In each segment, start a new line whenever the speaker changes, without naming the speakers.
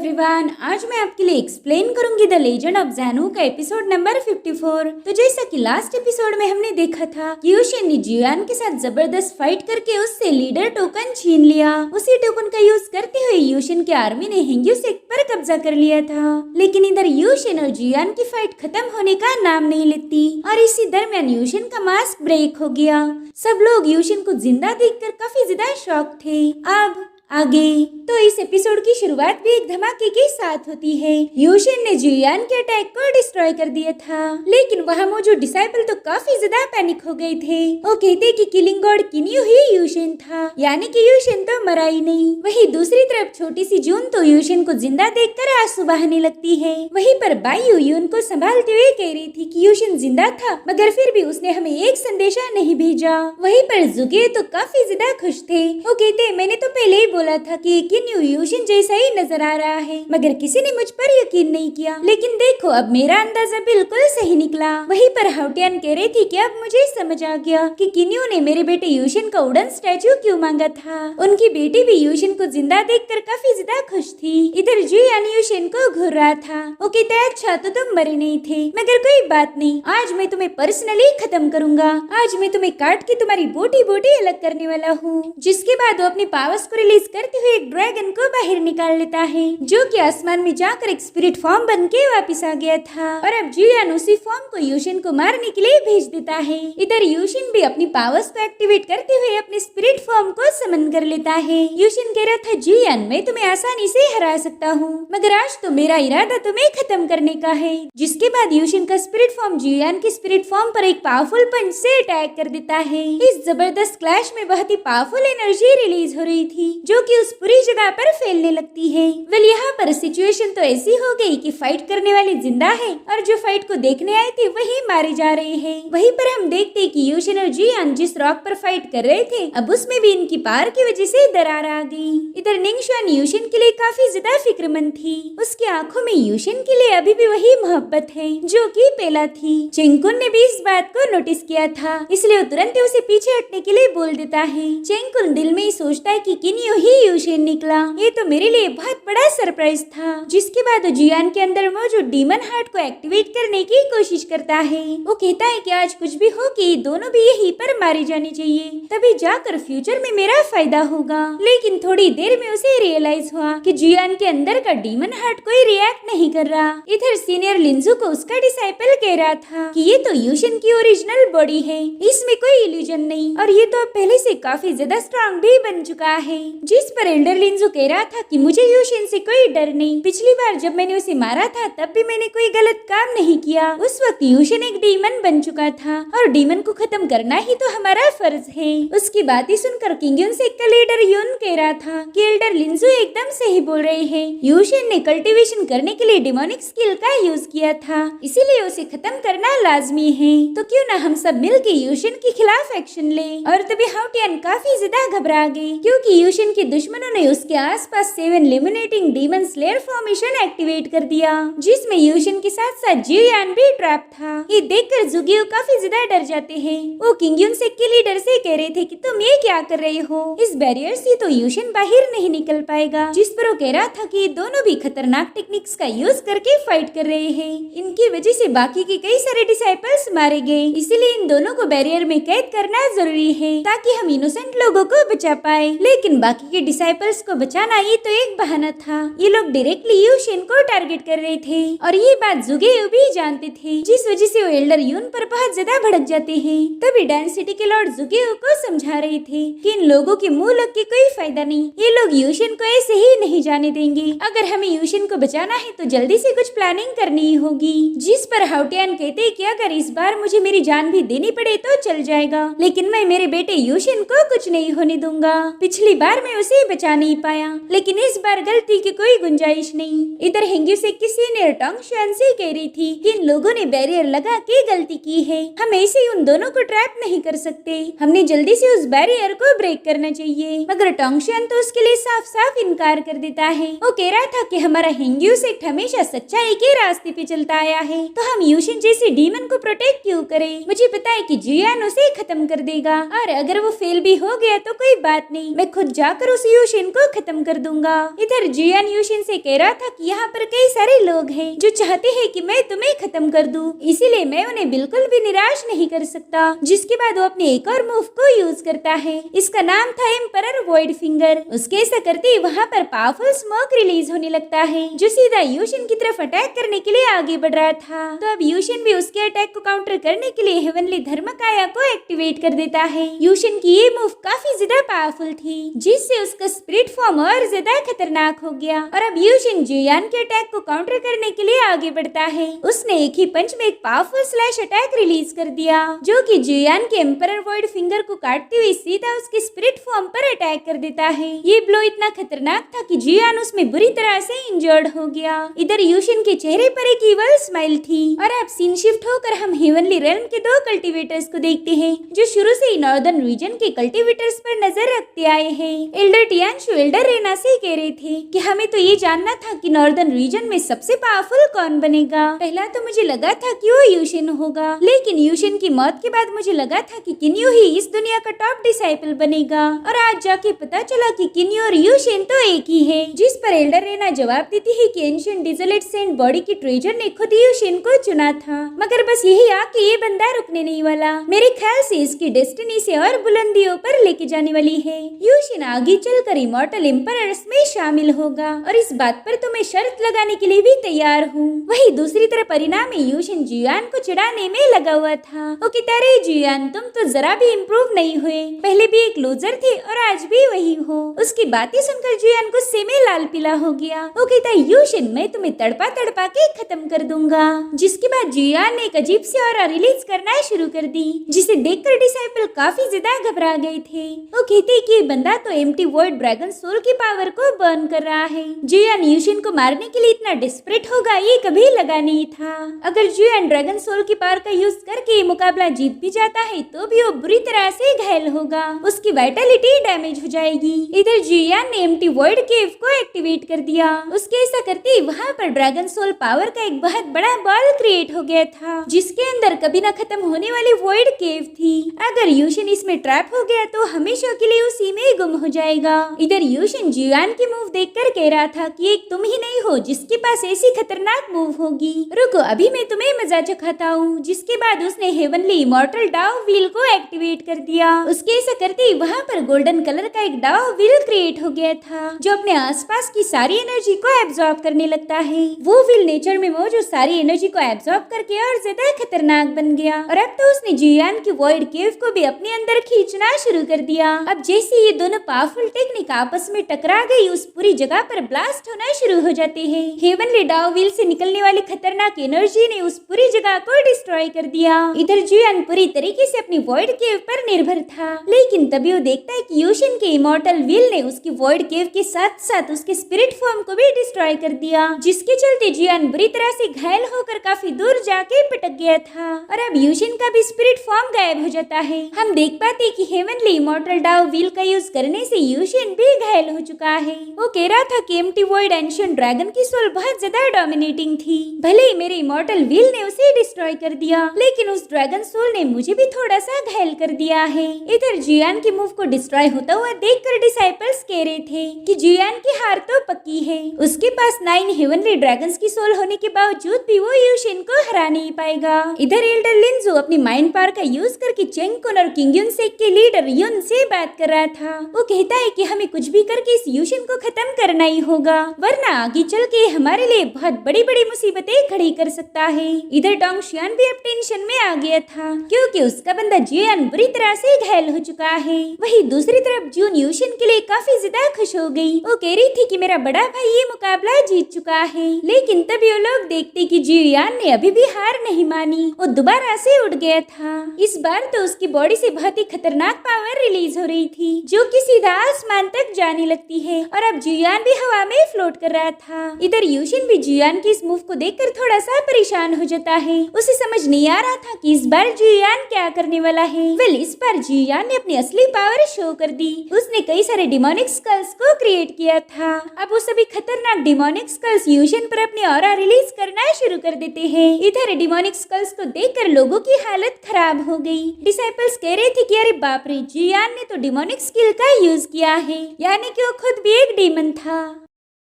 Everyone, आज मैं आपके लिए एक्सप्लेन करूंगी द लेजेंड ऑफ ज़ानू का एपिसोड नंबर 54। तो जैसा कि लास्ट एपिसोड में हमने देखा था कि यूशिन ने जियान के साथ जबरदस्त फाइट करके उससे लीडर टोकन छीन लिया। उसी टोकन का यूज करते हुए यूशिन की आर्मी ने हेंग्यू सेक्ट पर कब्जा कर लिया था, लेकिन इधर यूशिन और जियान की फाइट खत्म होने का नाम नहीं लेती और इसी दरमियान यूशिन का मास्क ब्रेक हो गया। सब लोग यूशिन को जिंदा देखकर काफी ज्यादा शॉक थे। अब आगे तो इस एपिसोड की शुरुआत भी एक धमाके के साथ होती है। यूशिन ने जियान के अटैक को डिस्ट्रॉय कर दिया था, लेकिन वहाँ मौजूद डिसाइपल तो काफी ज्यादा पैनिक हो गए थे। वो कहते कि किलिंग गॉड किन्यू ही यूशिन था, यानी कि यूशिन तो मरा ही नहीं। वहीं दूसरी तरफ छोटी सी जून तो यूशिन को जिंदा देखकर आंसू बहाने लगती है। वहीं पर बायू यून को संभालते हुए कह रही थी कि यूशिन जिंदा था, मगर फिर भी उसने हमें एक संदेशा नहीं भेजा। वहीं पर जुगे तो काफी ज्यादा खुश थे। वो कहते मैंने तो पहले ही बोला था कि किन्यू यूशिन जैसा ही नजर आ रहा है, मगर किसी ने मुझ पर यकीन नहीं किया। लेकिन देखो अब मेरा अंदाजा बिल्कुल सही निकला। वहीं पर हाउटियन कह रही थी कि अब मुझे समझ आ गया कि किन्यू ने मेरे बेटे यूशिन का वुडन स्टैचू क्यों मांगा था। उनकी बेटी भी यूशिन को जिंदा देखकर काफी ज्यादा खुश थी। इधर जियान यूशिन को घूर रहा था। वो कहता है अच्छा तो तुम मरे नहीं थे, मगर कोई बात नहीं, आज मैं तुम्हें पर्सनली खत्म करूंगा। आज मैं तुम्हें काट के तुम्हारी बोटी बोटी अलग करने वाला हूँ। जिसके बाद वो अपनी पावर्स को रिलीज करते हुए एक ड्रैगन को बाहर निकाल लेता है, जो कि आसमान में जाकर एक स्पिरिट फॉर्म बन के वापिस आ गया था। और अब जियान उसी फॉर्म को यूशिन को मारने के लिए भेज देता है। इधर यूशिन भी अपनी पावर्स को एक्टिवेट करते हुए अपने स्पिरिट फॉर्म को समन कर लेता है। यूशिन कह रहा था जियान मैं तुम्हें आसानी से हरा सकता हूँ, मगर आज तो मेरा इरादा तुम्हें खत्म करने का है। जिसके बाद यूशिन का स्पिरिट फॉर्म जियान के स्पिरिट फॉर्म पर एक पावरफुल पंच से अटैक कर देता है। इस जबरदस्त क्लैश में बहुत ही पावरफुल एनर्जी रिलीज हो रही थी, जो कि उस पूरी जगह पर फैलने लगती है। वेल यहाँ पर सिचुएशन तो ऐसी हो गई कि फाइट करने वाले जिंदा है और जो फाइट को देखने आए थे वही मारे जा रहे हैं। वहीं पर हम देखते कि यूशिन और जियान जिस रॉक पर फाइट कर रहे थे, अब उसमें भी इनकी पावर की वजह से दरार आ गई। इधर निंगशुआन यूशिन के लिए काफी ज्यादा फिक्रमंद थी। उसकी आंखों में यूशिन के लिए अभी भी वही मोहब्बत है जो कि पहला थी। चेंगकुन ने भी इस बात को नोटिस किया था, इसलिए वो तुरंत उसे पीछे हटने के लिए बोल देता है। चेंगकुन दिल में ही सोचता है कि किन्यू ही यूशिन निकला, ये तो मेरे लिए बहुत बड़ा सरप्राइज था। जिसके बाद जियान के अंदर मौजूद डीमन हार्ट को एक्टिवेट करने की कोशिश करता है। वो कहता है कि आज कुछ भी हो कि दोनों भी यहीं पर मारे जाने चाहिए, तभी जाकर फ्यूचर में मेरा फायदा होगा। लेकिन थोड़ी देर में उसे रियलाइज हुआ कि जियान के अंदर का डीमन हार्ट कोई रिएक्ट नहीं कर रहा। इधर सीनियर लिंजू को उसका डिसाइपल कह रहा था कि ये तो यूशिन की ओरिजिनल बॉडी है, इसमें कोई इल्यूजन नहीं, और ये तो पहले से काफी ज्यादा स्ट्रॉन्ग भी बन चुका है। जिस पर एल्डर लिंजू कह रहा था कि मुझे यूशिन से कोई डर नहीं, पिछली बार जब मैंने उसे मारा था तब भी मैंने कोई गलत काम नहीं किया। उस वक्त यूशिन एक डीमन बन चुका था और डीमन को खत्म करना ही तो हमारा फर्ज है। उसकी बातें सुनकर किंगयुन सेक्ट का लीडर यून कह रहा था कि एल्डर लिंजू एकदम सही बोल रहे हैं। यूशिन ने कल्टीवेशन करने के लिए डिमोनिक स्किल का यूज किया था, इसीलिए उसे खत्म करना लाजमी है। तो क्यों ना हम सब मिलकर यूशिन के खिलाफ एक्शन ले। और तभी हाउटियन काफी ज्यादा घबरा गई, क्योंकि यूशिन के दुश्मनों ने उसके आसपास 7 लिमिनेटिंग डीमन स्लेयर फॉर्मेशन एक्टिवेट कर दिया, जिसमें यूशिन के साथ साथ जियान भी ट्रैप था। ये देखकर जुगियो काफी ज्यादा डर जाते हैं। वो किंगयुन सेक्ट के लीडर से कह रहे थे कि तुम ये क्या कर रहे हो, इस बैरियर से तो यूशिन बाहर नहीं निकल पाएगा। जिस पर वो कह रहा था कि दोनों भी खतरनाक टेक्निक्स का यूज करके फाइट कर रहे हैं, इनकी वजह से बाकी के कई सारे डिसाइपल्स मारे गए, इसीलिए इन दोनों को बैरियर में कैद करना जरूरी है ताकि हम इनोसेंट लोगों को बचा पाए। लेकिन बाकी के डिसाइपल्स को बचाना ये तो एक बहाना था, ये लोग डायरेक्टली यूशिन को टारगेट कर रहे थे और ये बात जुगेयो भी जानते थे, जिस वजह से वो एल्डर यून पर बहुत ज्यादा भड़क जाते हैं। तभी डांस सिटी के लॉर्ड जुगेयो को समझा रहे थे कि इन लोगों के मुंह लग के कोई फायदा नहीं, ये लोग यूशिन को ऐसे ही नहीं जाने देंगे। अगर हमें यूशिन को बचाना है तो जल्दी से कुछ प्लानिंग करनी होगी। जिस पर हाउटियन कहते कि अगर इस बार मुझे मेरी जान भी देनी पड़े तो चल जाएगा, लेकिन मैं मेरे बेटे यूशिन को कुछ नहीं होने दूंगा। पिछली बार मैं उसे बचा नहीं पाया, लेकिन इस बार गलती की कोई गुंजाइश नहीं। इधर हेंग्यू से किसी ने टोंगशुआन से कह रही थी कि इन लोगों ने बैरियर लगा के गलती की है, हम ऐसे ही उन दोनों को ट्रैप नहीं कर सकते, हमने जल्दी से उस बैरियर को ब्रेक करना चाहिए। मगर टोंगशुआन तो उसके लिए साफ साफ इनकार कर देता है। वो कह रहा था कि हमारा हेंग्यू सेक्ट हमेशा सच्चाई के रास्ते पे चलता आया है, तो हम यूशिन जैसे डीमन को प्रोटेक्ट क्यों करें? मुझे पता है कि जियान उसे खत्म कर देगा, और अगर वो फेल भी हो गया तो कोई बात नहीं, मैं खुद जाकर उस यूशिन को खत्म कर दूंगा। इधर जियान यूशिन से कह रहा था कि यहाँ पर कई सारे लोग हैं जो चाहते हैं कि मैं तुम्हें खत्म कर दूं, इसीलिए मैं उन्हें बिल्कुल भी निराश नहीं कर सकता। जिसके बाद वो अपने एक और मूव को यूज करता है, इसका नाम था एम्परर वॉइड फिंगर। उसके ऐसा करते ही वहाँ पर पावरफुल स्मोक रिलीज होने लगता है जो सीधा यूशिन की तरफ अटैक करने के लिए आगे बढ़ रहा था। तो अब यूशिन भी उसके अटैक को काउंटर करने के लिए हेवनली धर्मकाया को एक्टिवेट कर देता है। यूशिन की ये मूव काफी ज्यादा पावरफुल थी, जिससे उसका स्पिरिट फॉर्म और ज्यादा खतरनाक हो गया। और अब यूशिन जियान के अटैक को काउंटर करने के लिए आगे बढ़ता है। उसने एक ही पंच में एक पावरफुल स्लैश अटैक रिलीज कर दिया, जो कि जियान के एम्परर वॉइड फिंगर को काटते हुए सीधा उसके स्पिरिट फॉर्म पर अटैक कर देता है। ये ब्लो इतना खतरनाक था कि जियान उसमें बुरी तरह से इंजर्ड हो गया। इधर यूशिन के चेहरे पर एक इवल स्माइल थी। और अब सीन शिफ्ट होकर हम हेवनली रेल्म के दो कल्टीवेटर्स को देखते हैं, जो शुरू से ही नॉर्दर्न रीजन के कल्टीवेटर्स पर नजर रखते आए हैं। एल्डर टियानशु एल्डर रेना से कह रहे थे कि हमें तो ये जानना था कि नॉर्दर्न रीजन में सबसे पावरफुल कौन बनेगा। पहला तो मुझे लगा था कि वो यूशिन होगा, लेकिन यूशिन की मौत के बाद मुझे लगा था कि किन्यू ही इस दुनिया का टॉप डिसाइपल बनेगा। और आज जाके पता चला कि किन्यू और यूशिन तो एक ही है। जिस पर एल्डर रेना जवाब देती है कि एंशिएंट डिजोलेट सेंट बॉडी की ट्रेजर ने खुद यूशिन को चुना था, मगर बस यही आके ये बंदा रुकने नहीं वाला। मेरे ख्याल से इसकी डेस्टिनी से और बुलंदियों पर लेके जाने वाली है। यूशिन आगे चलकर इमॉर्टल एम्परर्स में शामिल होगा, और इस बात पर तो मैं शर्त लगाने के लिए भी तैयार हूँ। वही दूसरी तरफ परिणाम में यूशिन जियान को चिढ़ाने में लगा हुआ था। वो कहता रे जियान, तुम तो जरा भी इम्प्रूव नहीं हुए, पहले भी एक लूजर थे और आज भी वही हो। उसकी बातें सुनकर जियान गुस्से में लाल पीला हो गया। वो कहता यूशिन, मैं तुम्हें तड़पा तड़पा के खत्म कर दूंगा। जिसके बाद जियान ने एक अजीब सी ऑरा रिलीज करना शुरू कर दी, जिसे देखकर डिसाइपल काफी ज्यादा घबरा गए थे। वो कहते कि ये बंदा तो एम्प्टी वॉइड ड्रैगन सोल की पावर को बर्न कर रहा है। जियान यूशिन को मारने के लिए इतना डिस्परेट होगा ये कभी लगा नहीं था। अगर जियान ड्रैगन सोल की पावर का यूज करके ये मुकाबला जीत भी जाता है तो भी वो बुरी तरह से घायल होगा, उसकी वाइटलिटी डैमेज हो जाएगी। इधर जियान ने एम्प्टी वॉइड केव को एक्टिवेट कर दिया। उसके ऐसा करते ही वहाँ पर ड्रैगन सोल पावर का एक बहुत बड़ा बॉल क्रिएट हो गया था, जिसके अंदर कभी न खत्म होने वाली वॉइड केव थी। अगर यूशिन इसमें ट्रैप हो गया तो हमेशा के लिए उसी में गुम हो जाएगा। इधर यूशिन जियान की मूव देखकर कह रहा था कि एक तुम ही नहीं हो जिसके पास ऐसी खतरनाक मूव होगी, रुको अभी मैं तुम्हें मजा चखाता हूँ। जिसके बाद उसने हेवनली इमॉर्टल डाउ व्हील को एक्टिवेट कर दिया। उसके ऐसा करते ही वहाँ पर गोल्डन कलर का एक डाउ व्हील क्रिएट हो गया था, जो अपने आसपास की सारी एनर्जी को एब्जॉर्ब करने लगता है। वो व्हील नेचर में मौजूद सारी एनर्जी को एब्जॉर्ब करके और ज्यादा खतरनाक बन गया। और अब तो उसने जियान की वॉइड केव को भी अपने अंदर खींचना शुरू कर दिया। अब जैसे ये दोनों पावरफुल टेक्निक आपस में टकरा गई, उस पूरी जगह पर ब्लास्ट होना शुरू हो जाते हैं। हेवनली डाउ व्हील से निकलने वाली खतरनाक एनर्जी ने उस पूरी जगह को डिस्ट्रॉय कर दिया। इधर जियान पूरी तरीके से अपनी वॉइड केव पर निर्भर था, लेकिन तभी वो देखता है कि यूशिन के इमॉर्टल व्हील ने उसकी वॉइड केव के साथ साथ उसके स्पिरिट फॉर्म को भी डिस्ट्रॉय कर दिया, जिसके चलते जियान बुरी तरह से घायल होकर काफी दूर जाके पटक गया था। और अब यूशिन का भी स्पिरिट फॉर्म गायब हो जाता है। हम देख पाते कि हेवनली इमॉर्टल डाउ व्हील का यूज करने से यूशिन भी घायल हो चुका है। वो कह रहा था कि एम्प्टी वॉइड एंशिएंट ड्रैगन की सोल बहुत ज्यादा डोमिनेटिंग थी, भले ही मेरे इमॉर्टल व्हील ने उसे डिस्ट्रॉय कर दिया, लेकिन उस ड्रैगन सोल ने मुझे भी थोड़ा सा घायल कर दिया है। इधर जियान की मूव को डिस्ट्रॉय होता हुआ देखकर डिसाइपल्स कह रहे थे कि जियान की हार तो पक्की है। उसके पास 9 हेवनली ड्रैगन्स की सोल होने के बावजूद भी वो यूशिन को हरा नहीं पाएगा। इधर एल्डर लिंजो अपनी माइंड पावर का यूज करके चेंगकुन और किंगयुन सेक के लीडर युन से बात कर रहा था। वो कहता है कि हमें कुछ भी करके इस यूशिन को खत्म करना ही होगा, वरना आगे चल के हमारे लिए बहुत बड़ी बड़ी मुसीबतें खड़ी कर सकता है। इधर डोंगशियान भी अब टेंशन में आ गया था, क्योंकि उसका बंदा जियान बुरी तरह से घायल हो चुका है। वही दूसरी तरफ जून यूशिन के लिए काफी ज्यादा खुश हो गई। वो कह रही थी कि मेरा बड़ा भाई ये मुकाबला जीत चुका है, लेकिन तभी वो लोग देखते कि जियान ने अभी भी हार नहीं मानी। वो दोबारा से उड़ गया था। इस बार तो उसकी बॉडी से बहुत ही खतरनाक पावर रिलीज हो रही थी, जो कि सीधा आसमान तक जाने लगती है, और अब जियान भी हवा में फ्लोट कर रहा था। इधर यूशिन भी जियान की इस मूव को देखकर थोड़ा सा परेशान हो जाता है। उसे समझ नहीं आ रहा था कि इस बार जियान क्या करने वाला है। वेल, इस बार जियान ने अपनी असली पावर शो कर दी। उसने कई सारे डिमोनिक स्कल्स को क्रिएट किया था। अब वो सभी खतरनाक डिमोनिक स्कल्स यूशन पर अपनी ऑरा रिलीज करना शुरू कर देते हैं। इधर डिमोनिक स्कल्स को देखकर लोगों की हालत खराब हो गई। डिसाइपल्स कह रहे थे कि अरे बाप रे, जियान ने तो डिमोनिक स्किल का यूज किया है, यानी कि वो खुद भी एक डीमन था।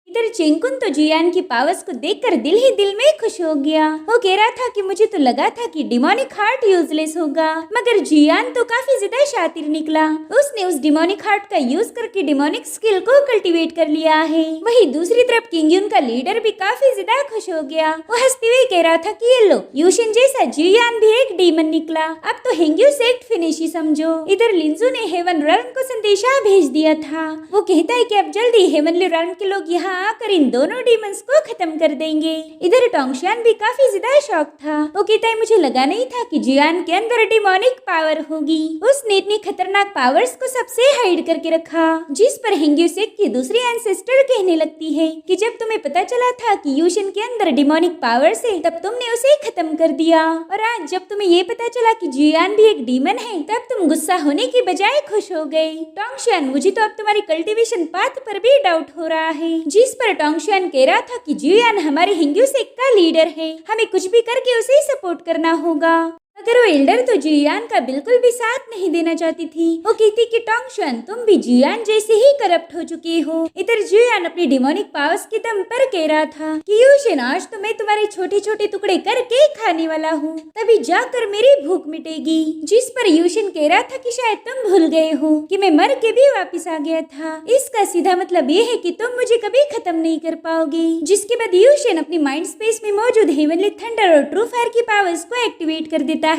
इधर चेंगकुन तो जियान की पावर्स को देखकर दिल ही दिल में खुश हो गया। वो कह रहा था कि मुझे तो लगा था कि डिमोनिक हार्ट यूजलेस होगा, मगर जियान तो काफी ज्यादा शातिर निकला। उसने उस डिमोनिक हार्ट का यूज करके डिमोनिक स्किल को कल्टीवेट कर लिया है। वहीं दूसरी तरफ किंगयुन का लीडर भी काफी ज्यादा खुश हो गया। वो हंसते हुए कह रहा था कि ये लो, यूशिन जैसा जियान भी एक डीमन निकला, अब तो हेंग्यू सेक्ट फिनिश ही समझो। इधर लिंजू ने हेवन रन को संदेशा भेज दिया था। वो कहता है कि अब जल्दी हेवनली रन के लोग यहाँ आकर इन दोनों डीमंस को खत्म कर देंगे। इधर टोंगशियान भी काफी ज्यादा शॉक था। वो कहता है मुझे लगा नहीं था कि जियान के अंदर डिमोनिक पावर होगी। उसने इतनी खतरनाक पावर्स को सबसे हाइड करके रखा, जिस पर हेंग्यू सेक की दूसरी एंसेस्टर कहने लगती है कि जब तुम्हें पता चला था कि यूशन के अंदर डिमोनिक पावर्स है, तब तुमने उसे खत्म कर दिया, और आज जब तुम्हें ये पता चला कि जियान भी एक डीमन है, तब तुम गुस्सा होने की बजाय खुश हो गए। टोंगशियान, मुझे तो अब तुम्हारी कल्टीवेशन पाथ पर भी डाउट हो रहा है। जिस पर टोंगशियान कह रहा था कि जियान हमारे हेंग्यू सेक्ट का लीडर है, हमें कुछ भी करके उसे सपोर्ट करना होगा। अगर वो एल्डर तो जियान का बिल्कुल भी साथ नहीं देना चाहती थी। वो कहती कि टोंगशियान, तुम भी जियान जैसे ही करप्ट हो चुके हो। इधर जियान अपनी डिमोनिक पावर्स के दम पर कह रहा था कि यूशन, आज तो मैं तुम्हारे छोटे छोटे टुकड़े करके खाने वाला हूँ, तभी जाकर मेरी भूख मिटेगी। जिस पर यूशन कह रहा था कि शायद तुम भूल गए हो कि मैं मर के भी वापिस आ गया था। इसका सीधा मतलब ये है कि तुम मुझे कभी खत्म नहीं कर पाओगे। जिसके बाद यूशन अपनी माइंड स्पेस में मौजूद हेवनली थंडर और ट्रू फायर की पावर्स को एक्टिवेट कर देता है।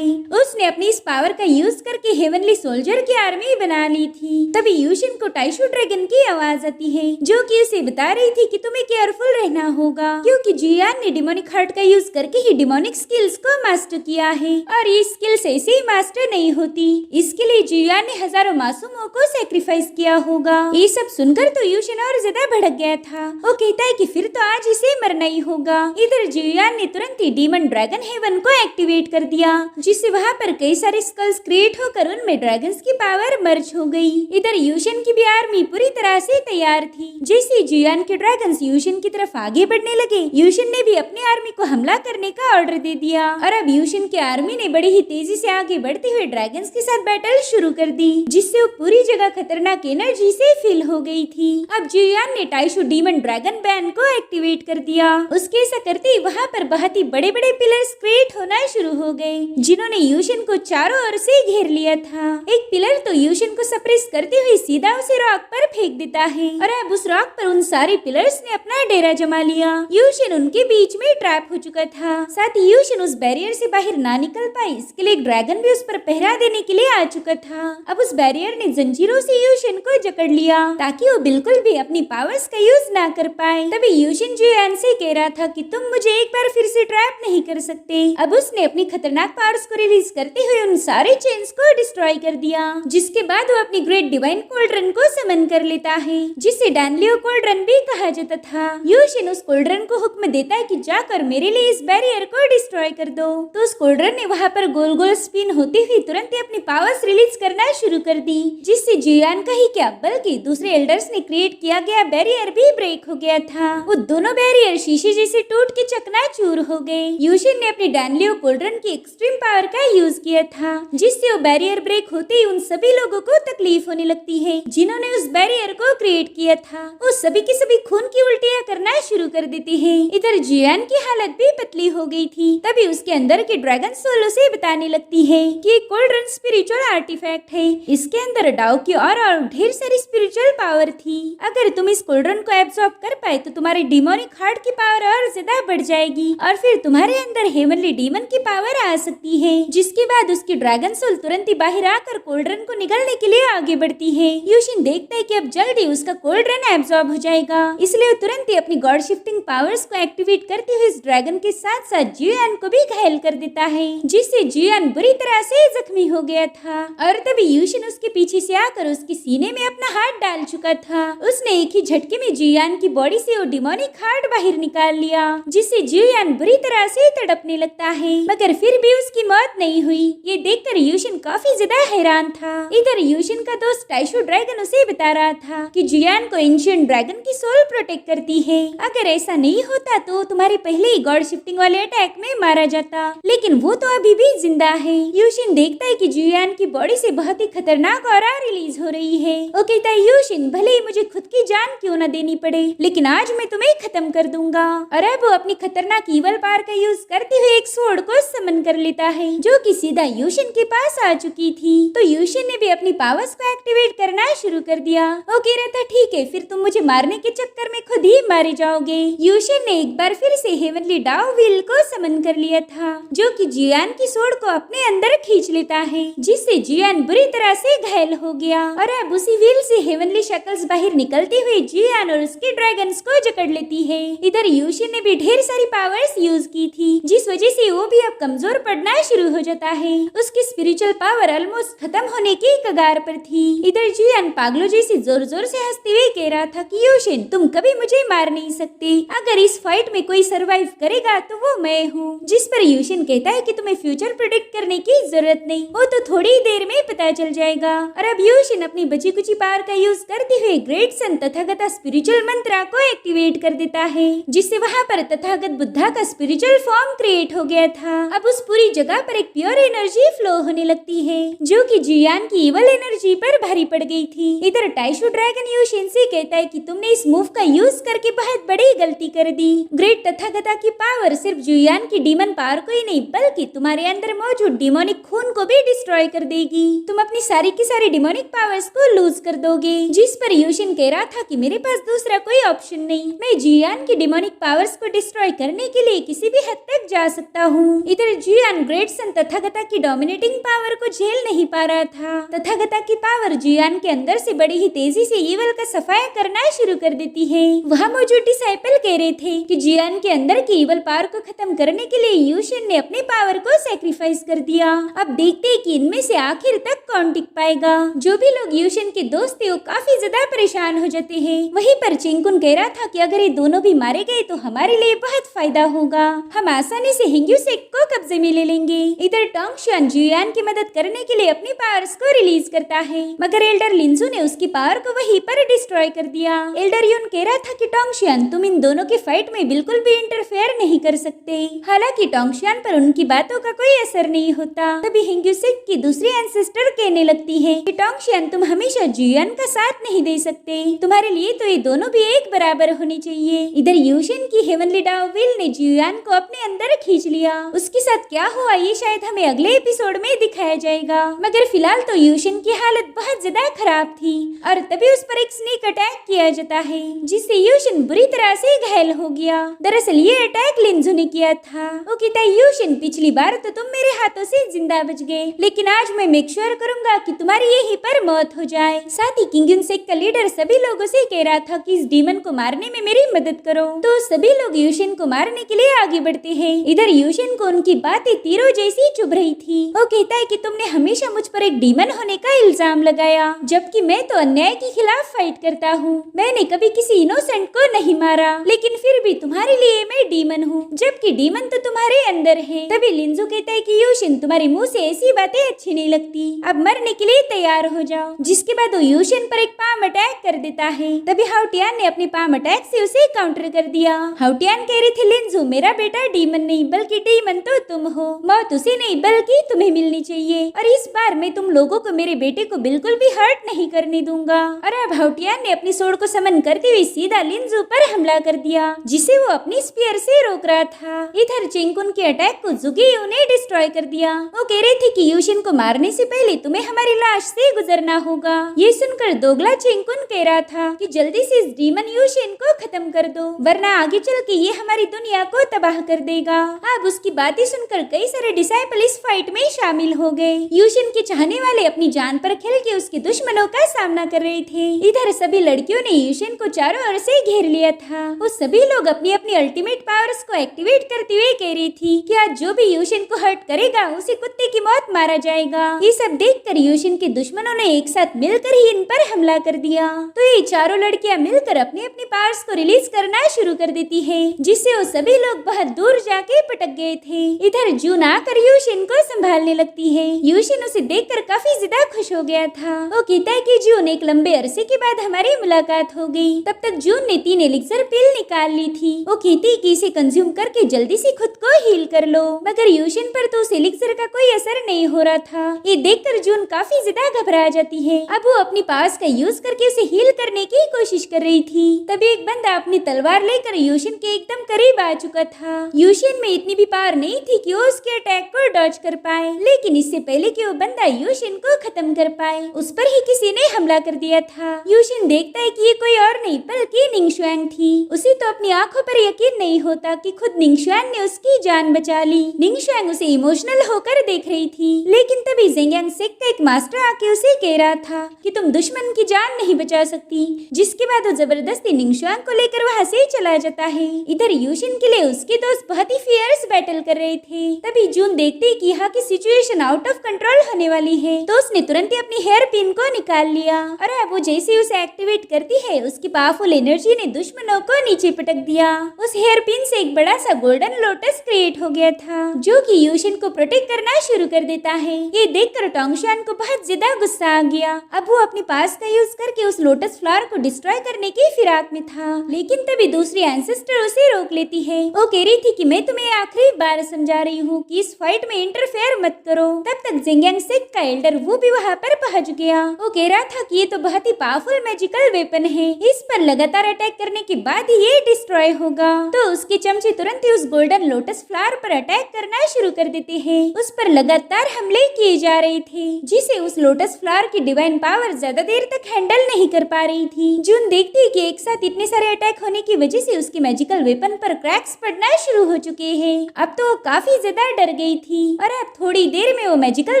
उसने अपनी इस पावर का यूज करके हेवनली सोल्जर की आर्मी बना ली थी। तभी यूशन को टाइशू ड्रैगन की आवाज आती है, जो कि उसे बता रही थी कि तुम्हें केयरफुल रहना होगा, क्योंकि जियान ने डिमोनिक हार्ट का यूज करके ही डिमोनिक स्किल्स को मास्टर किया है, और ये स्किल्स ऐसे ही मास्टर नहीं होती। इसके लिए जियान ने हजारों मासूमों को सेक्रीफाइस किया होगा। ये सब सुनकर तो यूशन और ज्यादा भड़क गया था। वो कहता है कि फिर तो आज इसे मरना ही होगा। इधर जियान ने तुरंत ही डीमन ड्रैगन हेवन को एक्टिवेट कर दिया, जिससे वहाँ पर कई सारे स्कल्स क्रिएट होकर उनमें ड्रैगन्स की पावर मर्ज हो गई। इधर यूशन की भी आर्मी पूरी तरह से तैयार थी। जैसे जियान के ड्रैगन्स यूशन की तरफ आगे बढ़ने लगे, यूशन ने भी अपनी आर्मी को हमला करने का ऑर्डर दे दिया, और अब यूशन की आर्मी ने बड़ी ही तेजी से आगे बढ़ते हुए ड्रैगन्स के साथ बैटल शुरू कर दी, जिससे वो पूरी जगह खतरनाक एनर्जी से फिल हो गई थी। अब जियान ने टाइशू डीमन ड्रैगन बैन को एक्टिवेट कर दिया। उसके ऐसा करते ही वहाँ पर बहुत ही बड़े बड़े पिलर्स क्रिएट होना शुरू हो गए, जिन्होंने यूशन को चारों ओर से घेर लिया था। एक पिलर तो यूशन को सप्रेस करते हुए सीधा उसे रॉक पर फेंक देता है, और अब उस रॉक पर उन सारे पिलर्स ने अपना डेरा जमा लिया। यूशन उनके बीच में ट्रैप हो चुका था। साथ ही यूशन उस बैरियर से बाहर ना निकल पाई, इसके लिए एक ड्रैगन भी उस पर पहरा देने के लिए आ चुका था। अब उस बैरियर ने जंजीरों से यूशन को जकड़ लिया, ताकि वो बिल्कुल भी अपनी पावर्स का यूज ना कर पाए। तभी यूशन जियान से कह रहा था कि तुम मुझे एक बार फिर से ट्रैप नहीं कर सकते। अब उसने अपनी खतरनाक पावर्स को रिलीज करते हुए उन सारे चेन्स को डिस्ट्रॉय कर दिया, जिसके बाद वो अपनी ग्रेट डिवाइन कोल्ड्रन को समन कर लेता है, जिसे डैनलियो कोल्ड्रन भी कहा जाता था। यूशन उस कोल्ड्रन को हुक्म देता है कि जाकर मेरे लिए इस बैरियर को डिस्ट्रॉय कर दो। तो उस कोल्ड्रन ने वहाँ पर गोल गोल स्पिन होती हुई तुरंत ही अपनी पावर्स रिलीज करना शुरू कर दी, जिससे जियान का ही क्या बल्कि दूसरे एल्डर्स ने क्रिएट किया गया बैरियर भी ब्रेक हो गया था। वो दोनों बैरियर शीशे जैसे टूट के चकनाचूर हो गए। यूशन ने अपनी डैनलियो कोल्ड्रन की एक्सट्रीम पावर का यूज किया था, जिससे वो बैरियर ब्रेक होते ही उन सभी लोगों को तकलीफ होने लगती है जिन्होंने उस बैरियर को क्रिएट किया था। वो सभी के सभी खून की उल्टियां करना शुरू कर देते हैं। इधर जियान की हालत भी पतली हो गई थी। तभी उसके अंदर के ड्रैगन सोल उसे बताने लगती है कि कोल्ड्रन स्पिरिचुअल आर्टिफैक्ट है, इसके अंदर डाउ की और ढेर सारी स्पिरिचुअल पावर थी। अगर तुम इस कोल्ड्रन को एब्सॉर्ब कर पाए तो तुम्हारे डिमोनिक हार्ट की पावर और ज्यादा बढ़ जाएगी, और फिर तुम्हारे अंदर हेवनली डीमन की पावर आ सकती है। जिसके बाद उसकी ड्रैगन सोल तुरंत ही बाहर आकर कोल्ड्रन को निगलने के लिए आगे बढ़ती है। यूशिन देखता है कि अब जल्दी उसका कोल्ड्रन एब्सॉर्ब हो जाएगा, इसलिए वो तुरंत ही अपनी गॉड शिफ्टिंग पावर्स को एक्टिवेट करते हुए इस ड्रैगन के साथ साथ जियान को भी घायल कर देता है, जिससे जियान बुरी तरह से जख्मी हो गया था। और तभी यूशिन उसके पीछे से आकर उसके सीने में अपना हाथ डाल चुका था। उसने एक ही झटके में जियान की बॉडी से वो डिमोनिक हार्ट बाहर निकाल लिया, जिससे जियान बुरी तरह से तड़पने लगता है, मगर फिर भी उसकी मौत नहीं हुई। ये देखकर यूशिन काफी ज्यादा हैरान था। इधर यूशिन का दोस्त टाइशू ड्रैगन उसे बता रहा था कि जियान को एंशिएंट ड्रैगन की सोल प्रोटेक्ट करती है। अगर ऐसा नहीं होता तो तुम्हारे पहले ही गॉड शिफ्टिंग वाले अटैक में मारा जाता, लेकिन वो तो अभी भी जिंदा है। यूशिन देखता है कि जियान की बॉडी से बहुत ही खतरनाक ऑरा रिलीज हो रही है। वो कहता है यूशिन, भले ही मुझे खुद की जान क्यों न देनी पड़े, लेकिन आज मैं तुम्हें खत्म कर दूंगा। और अब वो अपनी खतरनाक ईवल पावर का यूज करते हुए एक स्वॉर्ड को समन कर लेता है, जो कि सीधा यूशिन के पास आ चुकी थी। तो यूशिन ने भी अपनी पावर्स को एक्टिवेट करना शुरू कर दिया। वो कह रहा था, ठीक है, फिर तुम मुझे मारने के चक्कर में खुद ही मारे जाओगे। यूशिन ने एक बार फिर से हेवनली डाओ व्हील को समन कर लिया था, जो कि जियान की स्वॉर्ड को अपने अंदर खींच लेता है, जिससे जियान बुरी तरह से घायल हो गया। और अब उसी व्हील से हेवनली शक्ल्स बाहर निकलते हुए जियान और उसके ड्रैगन्स को जकड़ लेती है। इधर यूशिन ने भी ढेर सारी पावर्स यूज की थी, जिस वजह से वो भी अब कमजोर पड़ना शुरू हो जाता है। उसकी स्पिरिचुअल पावर ऑलमोस्ट खत्म होने की कगार पर थी। इधर जियान पागलों जैसे जोर जोर से हंसते हुए कह रहा था कि यूशिन, तुम कभी मुझे मार नहीं सकते। अगर इस फाइट में कोई सरवाइव करेगा तो वो मैं हूँ। जिस पर यूशिन कहता है कि तुम्हें फ्यूचर प्रेडिक्ट करने की जरूरत नहीं, वो तो थोड़ी ही देर में पता चल जाएगा। और अब यूशिन अपनी बची कुची पावर का यूज करते हुए ग्रेट सन तथागत स्पिरिचुअल मंत्रा को एक्टिवेट कर देता है, जिससे वहाँ पर तथागत बुद्धा का स्पिरिचुअल फॉर्म क्रिएट हो गया था। अब उस पूरी जगह पर एक प्योर एनर्जी फ्लो होने लगती है, जो कि जियान की इवल एनर्जी पर भारी पड़ गई थी। इधर टाइशू ड्रैगन यूशिन से कहता है कि तुमने इस मूव का यूज करके बहुत बड़ी गलती कर दी। ग्रेट तथागता की पावर सिर्फ जियान की डीमन पावर को ही नहीं, बल्कि तुम्हारे अंदर मौजूद डिमोनिक खून को भी डिस्ट्रॉय कर देगी। तुम अपनी सारी की सारी डिमोनिक पावर्स को लूज कर दोगे। जिस पर यूशिन कह रहा था कि मेरे पास दूसरा कोई ऑप्शन नहीं, मैं जियान की डिमोनिक पावर्स को डिस्ट्रॉय करने के लिए किसी भी हद तक जा सकता हूँ। इधर जियान ग्रेट सन तथागता की डोमिनेटिंग पावर को झेल नहीं पा रहा था। तथागता की पावर जियान के अंदर से बड़ी ही तेजी से ईवल का सफाया करना शुरू कर देती है। वहाँ मौजूद डिसाइपल कह रहे थे कि जियान के अंदर की ईवल पावर को खत्म करने के लिए यूशिन ने अपने पावर को सैक्रिफाइस कर दिया। अब देखते हैं कि इनमें से आखिर तक कौन टिक पाएगा। जो भी लोग यूशिन के दोस्त थे वो काफी ज्यादा परेशान हो जाते हैं। वहीं पर चिंकुन कह रहा था कि अगर ये दोनों भी मारे गए तो हमारे लिए बहुत फायदा होगा, हम आसानी से हिंग्यूसेक को कब्जे में ले लेंगे। इधर टोंगशियन जियान की मदद करने के लिए अपनी पावर्स को रिलीज करता है, मगर एल्डर लिंजू ने उसकी पावर को वहीं पर डिस्ट्रॉय कर दिया। एल्डर यून कह रहा था कि टोंगशियन, तुम इन दोनों की फाइट में बिल्कुल भी इंटरफेयर नहीं कर सकते। हालांकि टोंगशियन पर उनकी बातों का कोई असर नहीं होता। तभी हिंग्यूसेक की दूसरी एंसेस्टर कहने लगती है कि टोंगशियन, तुम हमेशा जियान का साथ नहीं दे सकते, तुम्हारे लिए तो ये दोनों भी एक बराबर होनी चाहिए। इधर यूशिन की हेवनली डाओ व्हील ने जियान को अपने अंदर खींच लिया। उसके साथ क्या हुआ ये शायद हमें अगले एपिसोड में दिखाया जाएगा, मगर फिलहाल तो यूशिन की हालत बहुत ज्यादा खराब थी। और तभी उस पर एक स्नेक अटैक किया जाता है, जिससे यूशिन बुरी तरह से घायल हो गया। दरअसल ये अटैक लिंजू ने किया था। वो कहता है, यूशिन, पिछली बार तो तुम मेरे हाथों से जिंदा बच गए, लेकिन आज मैं मेक श्योर करूंगा कि तुम्हारी यहीं पर मौत हो जाए। साथ ही किंगसेक का लीडर सभी लोगों से कह रहा था कि इस डीमन को मारने में मेरी मदद करो। तो सभी लोग यूशिन को मारने के लिए आगे बढ़ते हैं। इधर यूशिन को उनकी बातें तीरों जैसी चुभ रही थी। वो कहता है कि तुमने हमेशा मुझ पर एक डीमन होने का इल्जाम लगाया, जबकि मैं तो अन्याय के खिलाफ फाइट करता हूँ। मैंने कभी किसी इनोसेंट को नहीं मारा, लेकिन फिर भी तुम्हारे लिए मैं डीमन हूँ, जबकि डीमन तो तुम्हारे अंदर है। तभी लिंजू कहता है कि यूशिन, तुम्हारे मुंह से ऐसी बातें अच्छी नहीं लगती, अब मरने के लिए तैयार हो जाओ। जिसके बाद वो यूशिन पर एक पाम अटैक कर देता है। तभी हाउटियान ने अपने पाम अटैक से उसे काउंटर कर दिया। हाउटियान कह रही थी, लिंजू, मेरा बेटा डीमन नहीं बल्कि डीमन तो तुम हो, मौत उसे नहीं बल्कि तुम्हें मिलनी चाहिए, और इस बार मैं तुम लोगों को मेरे बेटे को बिल्कुल भी हर्ट नहीं करने दूंगा। और अब हाउटियान ने अपनी सोड को समन करते हुए सीधा लिंजू पर हमला कर दिया, जिसे वो अपनी स्पीयर से रोक रहा था। इधर चिंकुन के अटैक को जुगियो ने डिस्ट्रॉय कर दिया। वो कह रहे थे कि यूशिन को मारने से पहले तुम्हें हमारी लाश से गुजरना होगा। ये सुनकर दोगला चिंकुन कह रहा था कि जल्दी से इस डीमन यूशिन को खत्म कर दो, वरना आगे चल के ये हमारी दुनिया को तबाह कर देगा। अब उसकी बातें सुनकर कई सारे डिसाइपल इस फाइट में शामिल हो गए। यूशिन के चाहने वाले अपनी जान पर खेल के उसके दुश्मनों का सामना कर रहे थे। इधर सभी लड़कियों ने यूशिन को चारों ओर से घेर लिया था। वो सभी लोग अपनी अपनी अल्टीमेट पावर्स को एक्टिवेट करते हुए कह रही थी कि आज जो भी यूशिन को हर्ट करेगा उसे कुत्ते की मौत मारा जाएगा। ये सब देखकर यूशिन के दुश्मनों ने एक साथ मिलकर ही इन पर हमला कर दिया। तो ये चारों लड़कियां मिलकर अपनी अपनी पावर्स को रिलीज करना शुरू कर देती है, जिससे वो सभी लोग बहुत दूर जाके पटक गए थे। इधर जू जून आकर यूशिन को संभालने लगती है। यूशिन उसे देखकर काफी ज्यादा खुश हो गया था। वो कहता है कि जून, एक लंबे अरसे के बाद हमारी मुलाकात हो गई। तब तक जून ने 3 एलिक्सर पिल निकाल ली थी। वो कहती है कि इसे कंज्यूम करके जल्दी से खुद को हील कर लो, मगर यूशिन पर तो उस एलिक्सर का कोई असर नहीं हो रहा था। ये देखकर जून काफी ज्यादा घबरा जाती है। अब वो अपनी पावर्स का यूज करके उसे हील करने की कोशिश कर रही थी। तभी एक बंदा अपनी तलवार लेकर यूशिन के एकदम करीब आ चुका था। यूशिन में इतनी भी पावर नहीं थी कि वो उसके अटैक को डॉज कर पाए, लेकिन इससे पहले कि वो बंदा यूशिन को खत्म कर पाए, उस पर ही किसी ने हमला कर दिया था। यूशिन देखता है कि ये कोई और नहीं बल्कि निंगशुआंग थी। उसे तो अपनी आंखों पर यकीन नहीं होता कि खुद निंगशुआंग ने उसकी जान बचा ली। निंगशुआंग उसे इमोशनल होकर देख रही थी, लेकिन तभी ज़ेंगियांग सेक का एक मास्टर आके उसे कह रहा था कि तुम दुश्मन की जान नहीं बचा सकती, जिसके बाद वो जबरदस्ती निंगशुआंग को लेकर वहाँ से चला जाता है। इधर यूशिन के लिए उसके दोस्त बहुत ही फियर्स बैटल कर रहे थे। तभी जून देखते कि यहाँ की सिचुएशन आउट ऑफ कंट्रोल होने वाली है, तो उसने तुरंत ही अपनी हेयर पिन को निकाल लिया और अब वो जैसे उसे एक्टिवेट करती है, उसकी पावरफुल एनर्जी ने दुश्मनों को नीचे पटक दिया। उस हेयर पिन से एक बड़ा सा गोल्डन लोटस क्रिएट हो गया था, जो कि यूशिन को प्रोटेक्ट करना शुरू कर देता है। ये देखकर टोंगशुआन को बहुत ज्यादा गुस्सा आ गया। अब वो अपनी पास का यूज करके उस लोटस फ्लावर को डिस्ट्रॉय करने की फिराक में था, लेकिन तभी दूसरी एंसेस्टर उसे रोक लेती है। वो कह रही थी कि मैं तुम्हें आखिरी बार समझा रही हूँ कि इस फाइट में इंटरफेयर मत करो। तब तक ज़ेंगियांग सेक का एल्डर वो भी वहाँ पर पहुँच गया। वो कह रहा था कि ये तो बहुत ही पावरफुल मैजिकल वेपन है, इस पर लगातार अटैक करने के बाद ही ये डिस्ट्रॉय होगा। तो उसके चमचे तुरंत ही उस गोल्डन लोटस फ्लावर पर अटैक करना शुरू कर देते हैं। उस पर लगातार हमले किए जा रहे थे, जिसे उस लोटस फ्लावर की डिवाइन पावर ज्यादा देर तक हैंडल नहीं कर पा रही थी। जून देखती है कि एक साथ इतने सारे अटैक होने की वजह से उसके मैजिकल वेपन पर क्रैक्स पड़ना शुरू हो चुके हैं। अब तो वो काफी ज्यादा डर गई थी और अब थोड़ी देर में वो मैजिकल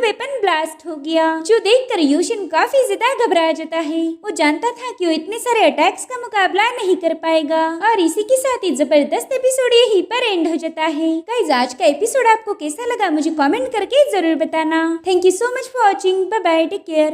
वेपन ब्लास्ट हो गया, जो देखकर यूशिन काफी ज्यादा घबरा जाता है। वो जानता था कि वो इतने सारे अटैक्स का मुकाबला नहीं कर पाएगा। और इसी के साथ ही जबरदस्त एपिसोड यहीं पर एंड हो जाता है। गाइस, आज का एपिसोड आपको कैसा लगा मुझे कमेंट करके जरूर बताना। Thank you so much for watching. Bye bye, take care.